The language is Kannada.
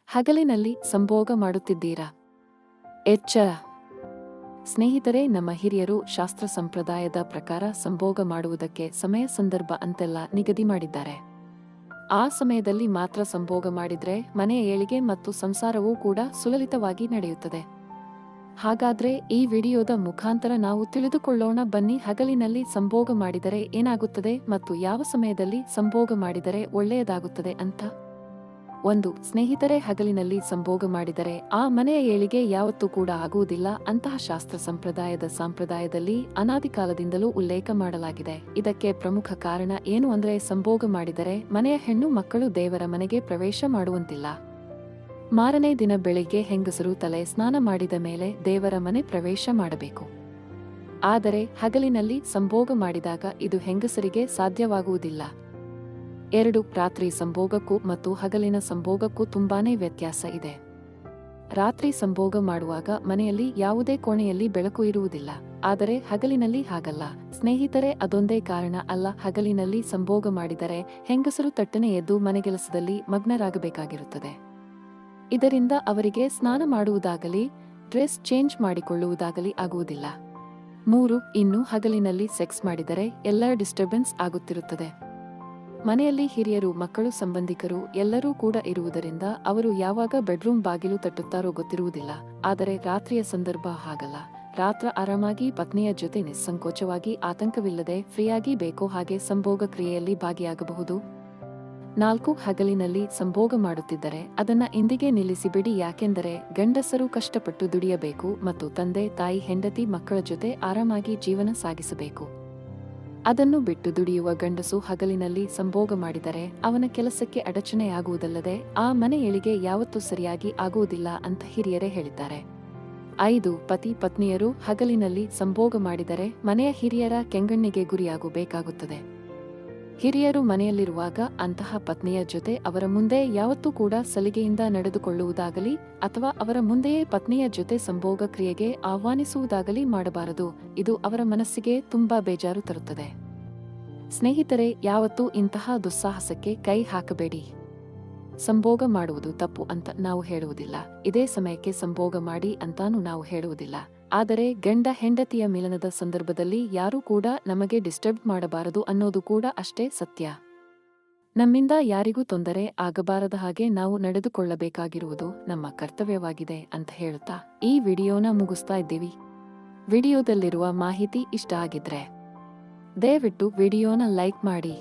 ಹಗಲಿನಲ್ಲಿ ಸಂಭೋಗ ಮಾಡುತ್ತಿದ್ದೀರಾ? ಎಚ್ಚರ! ಸ್ನೇಹಿತರೆ, ನಮ್ಮ ಹಿರಿಯರು ಶಾಸ್ತ್ರ ಸಂಪ್ರದಾಯದ ಪ್ರಕಾರ ಸಂಭೋಗ ಮಾಡುವುದಕ್ಕೆ ಸಮಯ ಸಂದರ್ಭ ಅಂತೆಲ್ಲ ನಿಗದಿ ಮಾಡಿದ್ದಾರೆ. ಆ ಸಮಯದಲ್ಲಿ ಮಾತ್ರ ಸಂಭೋಗ ಮಾಡಿದ್ರೆ ಮನೆಯ ಏಳಿಗೆ ಮತ್ತು ಸಂಸಾರವೂ ಕೂಡ ಸುಲಲಿತವಾಗಿ ನಡೆಯುತ್ತದೆ. ಹಾಗಾದ್ರೆ ಈ ವಿಡಿಯೋದ ಮುಖಾಂತರ ನಾವು ತಿಳಿದುಕೊಳ್ಳೋಣ ಬನ್ನಿ, ಹಗಲಿನಲ್ಲಿ ಸಂಭೋಗ ಮಾಡಿದರೆ ಏನಾಗುತ್ತದೆ ಮತ್ತು ಯಾವ ಸಮಯದಲ್ಲಿ ಸಂಭೋಗ ಮಾಡಿದರೆ ಒಳ್ಳೆಯದಾಗುತ್ತದೆ ಅಂತ. 1. ಸ್ನೇಹಿತರೆ, ಹಗಲಿನಲ್ಲಿ ಸಂಭೋಗ ಮಾಡಿದರೆ ಆ ಮನೆಯ ಏಳಿಗೆ ಯಾವತ್ತೂ ಕೂಡ ಆಗುವುದಿಲ್ಲ ಅಂತಹ ಶಾಸ್ತ್ರ ಸಂಪ್ರದಾಯದಲ್ಲಿ ಅನಾದಿ ಕಾಲದಿಂದಲೂ ಉಲ್ಲೇಖ ಮಾಡಲಾಗಿದೆ. ಇದಕ್ಕೆ ಪ್ರಮುಖ ಕಾರಣ ಏನು ಅಂದ್ರೆ, ಸಂಭೋಗ ಮಾಡಿದರೆ ಮನೆಯ ಹೆಣ್ಣು ಮಕ್ಕಳು ದೇವರ ಮನೆಗೆ ಪ್ರವೇಶ ಮಾಡುವಂತಿಲ್ಲ. ಮಾರನೇ ದಿನ ಬೆಳಿಗ್ಗೆ ಹೆಂಗಸರು ತಲೆ ಸ್ನಾನ ಮಾಡಿದ ಮೇಲೆ ದೇವರ ಮನೆ ಪ್ರವೇಶ ಮಾಡಬೇಕು. ಆದರೆ ಹಗಲಿನಲ್ಲಿ ಸಂಭೋಗ ಮಾಡಿದಾಗ ಇದು ಹೆಂಗಸರಿಗೆ ಸಾಧ್ಯವಾಗುವುದಿಲ್ಲ. 2. ರಾತ್ರಿ ಸಂಭೋಗಕ್ಕೂ ಮತ್ತು ಹಗಲಿನ ಸಂಭೋಗಕ್ಕೂ ತುಂಬಾನೇ ವ್ಯತ್ಯಾಸ ಇದೆ. ರಾತ್ರಿ ಸಂಭೋಗ ಮಾಡುವಾಗ ಮನೆಯಲ್ಲಿ ಯಾವುದೇ ಕೋಣೆಯಲ್ಲಿ ಬೆಳಕು ಇರುವುದಿಲ್ಲ. ಆದರೆ ಹಗಲಿನಲ್ಲಿ ಹಾಗಲ್ಲ. ಸ್ನೇಹಿತರೆ, ಅದೊಂದೇ ಕಾರಣ ಅಲ್ಲ, ಹಗಲಿನಲ್ಲಿ ಸಂಭೋಗ ಮಾಡಿದರೆ ಹೆಂಗಸರು ತಟ್ಟನೆ ಎದ್ದು ಮನೆಗೆಲಸದಲ್ಲಿ ಮಗ್ನರಾಗಬೇಕಾಗಿರುತ್ತದೆ. ಇದರಿಂದ ಅವರಿಗೆ ಸ್ನಾನ ಮಾಡುವುದಾಗಲಿ ಡ್ರೆಸ್ ಚೇಂಜ್ ಮಾಡಿಕೊಳ್ಳುವುದಾಗಲಿ ಆಗುವುದಿಲ್ಲ. 3. ಇನ್ನು ಹಗಲಿನಲ್ಲಿ ಸೆಕ್ಸ್ ಮಾಡಿದರೆ ಎಲ್ಲ ಡಿಸ್ಟರ್ಬೆನ್ಸ್ ಆಗುತ್ತಿರುತ್ತದೆ. ಮನೆಯಲ್ಲಿ ಹಿರಿಯರು, ಮಕ್ಕಳು, ಸಂಬಂಧಿಕರು ಎಲ್ಲರೂ ಕೂಡ ಇರುವುದರಿಂದ ಅವರು ಯಾವಾಗ ಬೆಡ್ರೂಮ್ ಬಾಗಿಲು ತಟ್ಟುತ್ತಾರೋ ಗೊತ್ತಿರುವುದಿಲ್ಲ. ಆದರೆ ರಾತ್ರಿಯ ಸಂದರ್ಭ ಹಾಗಲ್ಲ. ರಾತ್ರ ಆರಾಮಾಗಿ ಪತ್ನಿಯ ಜೊತೆ ನಿಸ್ಸಂಕೋಚವಾಗಿ, ಆತಂಕವಿಲ್ಲದೆ ಫ್ರೀಯಾಗಿ ಬೇಕೋ ಹಾಗೆ ಸಂಭೋಗ ಕ್ರಿಯೆಯಲ್ಲಿ ಭಾಗಿಯಾಗಬಹುದು. 4. ಹಗಲಿನಲ್ಲಿ ಸಂಭೋಗ ಮಾಡುತ್ತಿದ್ದರೆ ಅದನ್ನ ಇಂದಿಗೆ ನಿಲ್ಲಿಸಿಬಿಡಿ. ಯಾಕೆಂದರೆ ಗಂಡಸರು ಕಷ್ಟಪಟ್ಟು ದುಡಿಯಬೇಕು ಮತ್ತು ತಂದೆ ತಾಯಿ ಹೆಂಡತಿ ಮಕ್ಕಳ ಜೊತೆ ಆರಾಮಾಗಿ ಜೀವನ ಸಾಗಿಸಬೇಕು. ಅದನ್ನು ಬಿಟ್ಟು ದುಡಿಯುವ ಗಂಡಸು ಹಗಲಿನಲ್ಲಿ ಸಂಭೋಗ ಮಾಡಿದರೆ ಅವನ ಕೆಲಸಕ್ಕೆ ಅಡಚಣೆಯಾಗುವುದಲ್ಲದೆ ಆ ಮನೆ ಏಳಿಗೆ ಯಾವತ್ತೂ ಸರಿಯಾಗಿ ಆಗುವುದಿಲ್ಲ ಅಂತ ಹಿರಿಯರೇ ಹೇಳಿದ್ದಾರೆ. 5. ಪತಿ ಪತ್ನಿಯರು ಹಗಲಿನಲ್ಲಿ ಸಂಭೋಗ ಮಾಡಿದರೆ ಮನೆಯ ಹಿರಿಯರ ಕೆಂಗಣ್ಣಿಗೆ ಗುರಿಯಾಗಬೇಕಾಗುತ್ತದೆ. ಹಿರಿಯರು ಮನೆಯಲ್ಲಿರುವಾಗ ಅಂತಹ ಪತ್ನಿಯ ಜೊತೆ ಅವರ ಮುಂದೆ ಯಾವತ್ತೂ ಕೂಡ ಸಲಿಗೆಯಿಂದ ನಡೆದುಕೊಳ್ಳುವುದಾಗಲಿ ಅಥವಾ ಅವರ ಮುಂದೆಯೇ ಪತ್ನಿಯ ಜೊತೆ ಸಂಭೋಗ ಕ್ರಿಯೆಗೆ ಆಹ್ವಾನಿಸುವುದಾಗಲಿ ಮಾಡಬಾರದು. ಇದು ಅವರ ಮನಸ್ಸಿಗೆ ತುಂಬಾ ಬೇಜಾರು ತರುತ್ತದೆ. ಸ್ನೇಹಿತರೆ, ಯಾವತ್ತೂ ಇಂತಹ ದುಸ್ಸಾಹಸಕ್ಕೆ ಕೈ ಹಾಕಬೇಡಿ. ಸಂಭೋಗ ಮಾಡುವುದು ತಪ್ಪು ಅಂತ ನಾವು ಹೇಳುವುದಿಲ್ಲ. ಇದೇ ಸಮಯಕ್ಕೆ ಸಂಭೋಗ ಮಾಡಿ ಅಂತಾನೂ ನಾವು ಹೇಳುವುದಿಲ್ಲ. ಆದರೆ ಗಂಡ ಹೆಂಡತಿಯ ಮಿಲನದ ಸಂದರ್ಭದಲ್ಲಿ ಯಾರೂ ಕೂಡ ನಮಗೆ ಡಿಸ್ಟರ್ಬ್ ಮಾಡಬಾರದು ಅನ್ನೋದು ಕೂಡ ಅಷ್ಟೇ ಸತ್ಯ. ನಮ್ಮಿಂದ ಯಾರಿಗೂ ತೊಂದರೆ ಆಗಬಾರದ ಹಾಗೆ ನಾವು ನಡೆದುಕೊಳ್ಳಬೇಕಾಗಿರುವುದು ನಮ್ಮ ಕರ್ತವ್ಯವಾಗಿದೆ ಅಂತ ಹೇಳುತ್ತಾ ಈ ವಿಡಿಯೋನ ಮುಗಿಸ್ತಾ ಇದ್ದೀವಿ. ವಿಡಿಯೋದಲ್ಲಿರುವ ಮಾಹಿತಿ ಇಷ್ಟ ಆಗಿದ್ರೆ ದಯವಿಟ್ಟು ವಿಡಿಯೋನ ಲೈಕ್ ಮಾಡಿ.